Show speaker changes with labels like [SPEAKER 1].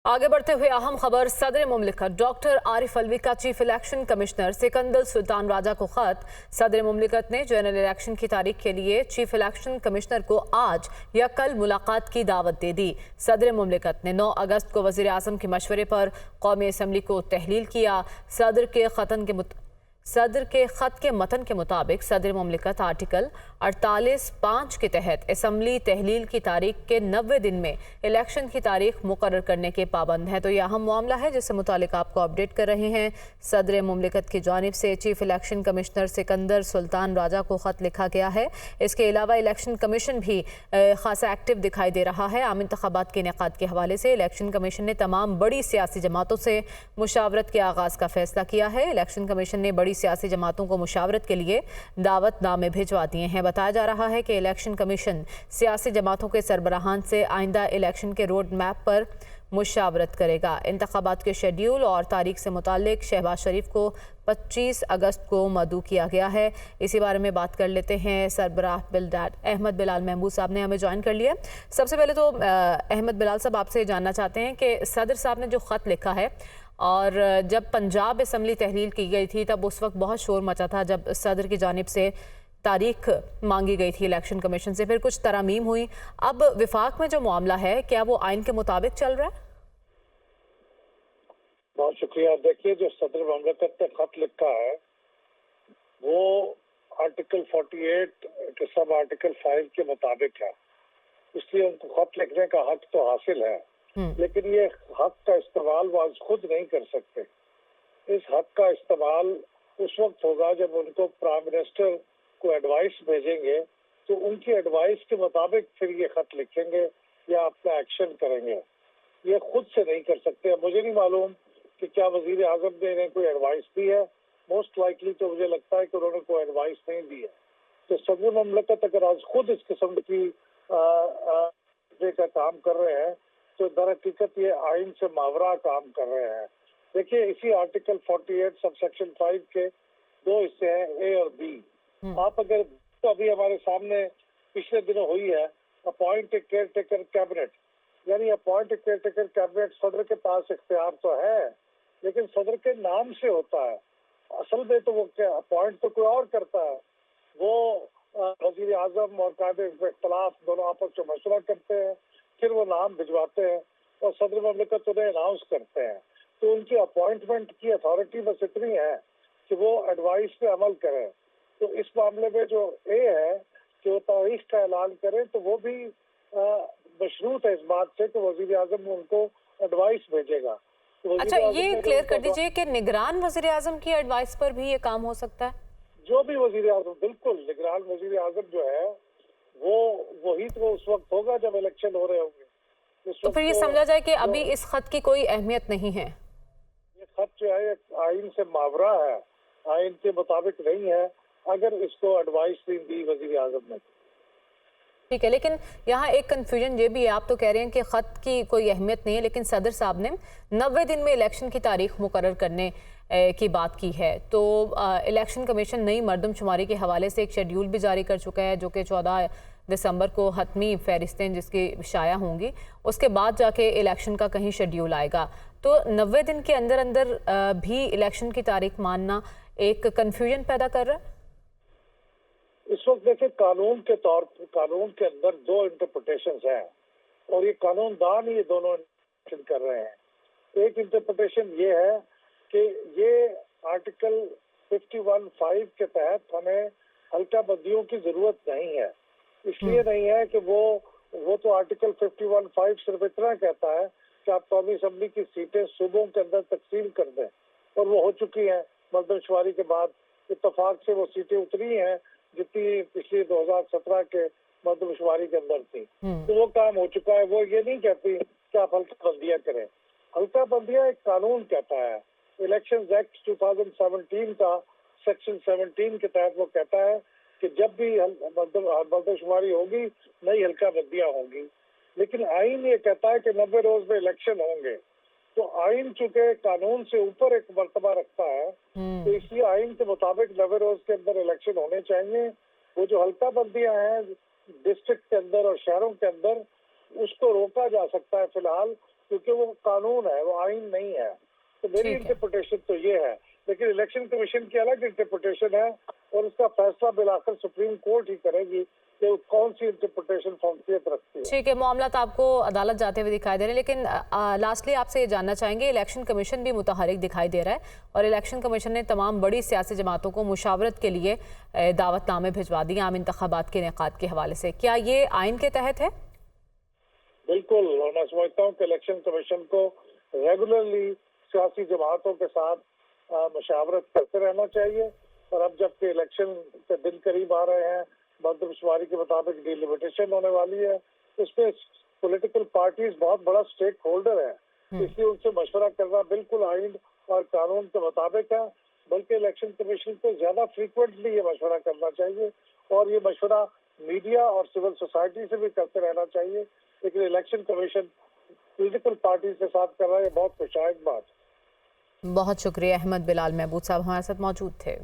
[SPEAKER 1] आगे बढ़ते हुए अहम खबर, सदर मुमलिकत डॉक्टर आरिफ अलवी का chief election commissioner Sikandar Sultan Raja को खत। सदर मुमलिकत ने जनरल इलेक्शन की तारीख के लिए चीफ इलेक्शन कमिश्नर को आज या कल मुलाकात की दावत दे दी। सदर मुमलिकत ने 9 अगस्त को वज़ीर आज़म के मशवरे पर कौमी असम्बली को तहलील किया। सदर के खत के मतन के मुताबिक सदर मुमलिकत आर्टिकल 48(5) के तहत असम्बली तहलील की तारीख के 90 दिन में इलेक्शन की तारीख मुकर्रर करने के पाबंद है। तो यह अहम मामला है जिससे मुतालिक आपको अपडेट कर रहे हैं। सदर मुमलिकत की जानिब से chief election commissioner Sikandar Sultan Raja को खत लिखा गया है। इसके अलावा इलेक्शन कमीशन भी खासा एक्टिव दिखाई दे रहा है। आम इंतखाबात के इनेकाद के हवाले से इलेक्शन कमीशन ने तमाम बड़ी सियासी जमातों से मुशावरत के आगाज़ का फैसला किया है। इलेक्शन कमीशन ने बड़ी सियासी जमातों को मुशावरत के लिए दावतनामे भिजवा दिए हैं। बताया जा रहा है कि इलेक्शन कमीशन सियासी जमातों के सरबराहान से आइंदा इलेक्शन के रोड मैप पर मुशावरत करेगा। इंतखाबात के शेड्यूल और तारीख से मुतालिक शहबाज शरीफ को 25 अगस्त को मदऊ किया गया है। इसी बारे में बात कर लेते हैं। सरबराह अहमद बिलाल महमूद साहब ने हमें ज्वाइन कर लिया। सबसे पहले तो अहमद बिलाल साहब आपसे जानना चाहते हैं कि सदर साहब ने जो ख़त लिखा है, और जब पंजाब असम्बली तहलील की गई थी तब उस वक्त बहुत शोर मचा था जब सदर की जानिब से तारीख मांगी गई थी इलेक्शन कमीशन से, फिर कुछ तरामीम हुई। अब विफाक में जो मामला है, क्या वो आइन के मुताबिक चल रहा है?
[SPEAKER 2] बहुत शुक्रिया। देखिए, जो सदर मुमलिकत ने खत लिखा है वो आर्टिकल 48 के सब आर्टिकल 5 के मुताबिक है, इसलिए उनको खत लिखने का हक तो हासिल है, लेकिन ये हक का इस्तेमाल वो आज खुद नहीं कर सकते। इस हक का इस्तेमाल उस वक्त होगा जब उनको प्राइम मिनिस्टर को एडवाइस भेजेंगे, तो उनकी एडवाइस के मुताबिक फिर ये खत लिखेंगे या अपना एक्शन करेंगे। ये खुद से नहीं कर सकते। अब मुझे नहीं मालूम कि क्या वजीर आजम ने इन्हें कोई एडवाइस दी है। मोस्ट लाइकली तो मुझे लगता है कि उन्होंने कोई एडवाइस नहीं दी है। तो सदर मुमलिकत अगर आज खुद इस किस्म की का काम कर रहे हैं तो दर हकीकत ये आइन से मावरा काम कर रहे हैं। देखिए, इसी आर्टिकल 48 सब सेक्शन 5 के 2 हिस्से हैं, ए और बी। आप अगर तो अभी हमारे सामने पिछले दिनों हुई है अपॉइंट ए केयर टेकर कैबिनेट, यानी अपॉइंट ए केयर टेकर कैबिनेट सदर के पास इख्तियार तो है, लेकिन सदर के नाम से होता है। असल में तो वो क्या अपॉइंट तो कोई और करता है। वो वजीर आजम और कायदे इख्तलाफ दोनों आपस में मशवरा करते हैं, फिर वो नाम भिजवाते हैं और सदर मुमलिकत उन्हें अनाउंस करते हैं। तो उनकी अपॉइंटमेंट की अथॉरिटी बस इतनी है कि वो एडवाइस पे अमल करें। तो इस मामले में जो ए है कि वो तारीख का ऐलान करें, तो वो भी मशरूत है इस बात से कि वजीर आजम उनको एडवाइस भेजेगा। तो
[SPEAKER 1] अच्छा, ये क्लियर कर दीजिए कि निगरान वजीर आजम की एडवाइस पर भी ये काम हो सकता है?
[SPEAKER 2] जो भी वजीर आजम, बिल्कुल निगरान वजीर आजम जो है वही तो उस वक्त होगा जब इलेक्शन हो रहे होंगे।
[SPEAKER 1] तो फिर ये समझा जाए कि अभी इस खत की कोई अहमियत नहीं है?
[SPEAKER 2] ये खत जो है आइन से मावरा है, आइन के मुताबिक नहीं है अगर इसको एडवाइस नहीं दी वजीर आजम ने।
[SPEAKER 1] ठीक है, लेकिन यहाँ एक कन्फ्यूजन ये भी है। आप तो कह रहे हैं कि ख़त की कोई अहमियत नहीं है, लेकिन सदर साहब ने 90 दिन में इलेक्शन की तारीख मुकर्रर करने की बात की है। तो इलेक्शन कमीशन नई मरदमशुमारी के हवाले से एक शेड्यूल भी जारी कर चुका है, जो कि 14 दिसंबर को हतमी फहरिस्तें जिसकी शाया होंगी, उसके बाद जाके इलेक्शन का कहीं शेड्यूल आएगा। तो 90 दिन के अंदर अंदर भी इलेक्शन की तारीख मानना एक कन्फ्यूजन पैदा कर रहा है।
[SPEAKER 2] इस वक्त देखिए, कानून के अंदर 2 इंटरप्रिटेशंस हैं और ये कानूनदान ये दोनों इंटरप्रिटेशन कर रहे हैं। एक इंटरप्रिटेशन ये है कि ये आर्टिकल 51(5) के तहत हमें हल्का बंदियों की जरूरत नहीं है। इसलिए नहीं है कि वो तो आर्टिकल 51(5) सिर्फ इतना कहता है कि आप कौमी असम्बली की सीटें सूबों के अंदर तकसीम कर दें, और वो हो चुकी हैं। मरदमशुमारी के बाद इत्तेफाक से वो सीटें उतरी हैं जितनी पिछले 2017 के मरदमशुमारी के अंदर थी। तो वो काम हो चुका है। वो ये नहीं कहती कि आप हल्का बंदियां करें। हल्का बंदियां एक कानून कहता है, इलेक्शन एक्ट 2017 का सेक्शन 17 के तहत वो कहता है कि जब भी मरदमशुमारी होगी नई हल्का बंदियां होंगी। लेकिन आइन ये कहता है कि 90 रोज में इलेक्शन होंगे। तो आइन चूंकि कानून से ऊपर एक मर्तबा रखता है, तो इसलिए आइन के मुताबिक 90 रोज के अंदर इलेक्शन होने चाहिए। वो जो हल्का बंदियां हैं डिस्ट्रिक्ट के अंदर और शहरों के अंदर, उसको रोका जा सकता है फिलहाल क्योंकि वो कानून है, वो आइन नहीं है। तो मेरी
[SPEAKER 1] ठीक है।
[SPEAKER 2] इंटरप्रिटेशन तो ये है, लेकिन इलेक्शन कमीशन की अलग इंटरप्रिटेशन है और उसका फैसला बिलाकर सुप्रीम कोर्ट ही करेगी कि वो कौन सी इंटरप्रिटेशन फौकियत रखती है।
[SPEAKER 1] ठीक है, मामला तो आपको अदालत जाते हुए दिखाई दे रहे हैं, लेकिन लास्टली आपसे ये जानना चाहेंगे, इलेक्शन कमीशन भी मुतहरिक दिखाई दे रहा है और इलेक्शन कमीशन ने तमाम बड़ी सियासी जमातों को मुशावरत के लिए दावतनामे भिजवा दिए आम इंतखाबात के इनेकाद के हवाले से। क्या ये आइन के तहत है?
[SPEAKER 2] बिल्कुल, और मैं समझता हूँ कि इलेक्शन कमीशन को रेगुलरली सियासी जमातों के साथ मशावरत करते रहना चाहिए। और अब जबकि इलेक्शन के दिन करीब आ रहे हैं, मर्दमशुमारी के मुताबिक डिलिमिटेशन होने वाली है, इसमें पॉलिटिकल पार्टीज बहुत बड़ा स्टेक होल्डर है, इसलिए उनसे मशवरा करना बिल्कुल आइन और कानून के मुताबिक है। बल्कि इलेक्शन कमीशन को ज्यादा फ्रीक्वेंटली ये मशवरा करना चाहिए और ये मशवरा मीडिया और सिविल सोसाइटी से भी करते रहना चाहिए। लेकिन इलेक्शन कमीशन पॉलिटिकल पार्टी के साथ कर रहा है, ये बहुत खुशाइद बात है।
[SPEAKER 1] बहुत शुक्रिया। अहमद बिलाल महबूद साहब हमारे साथ मौजूद थे।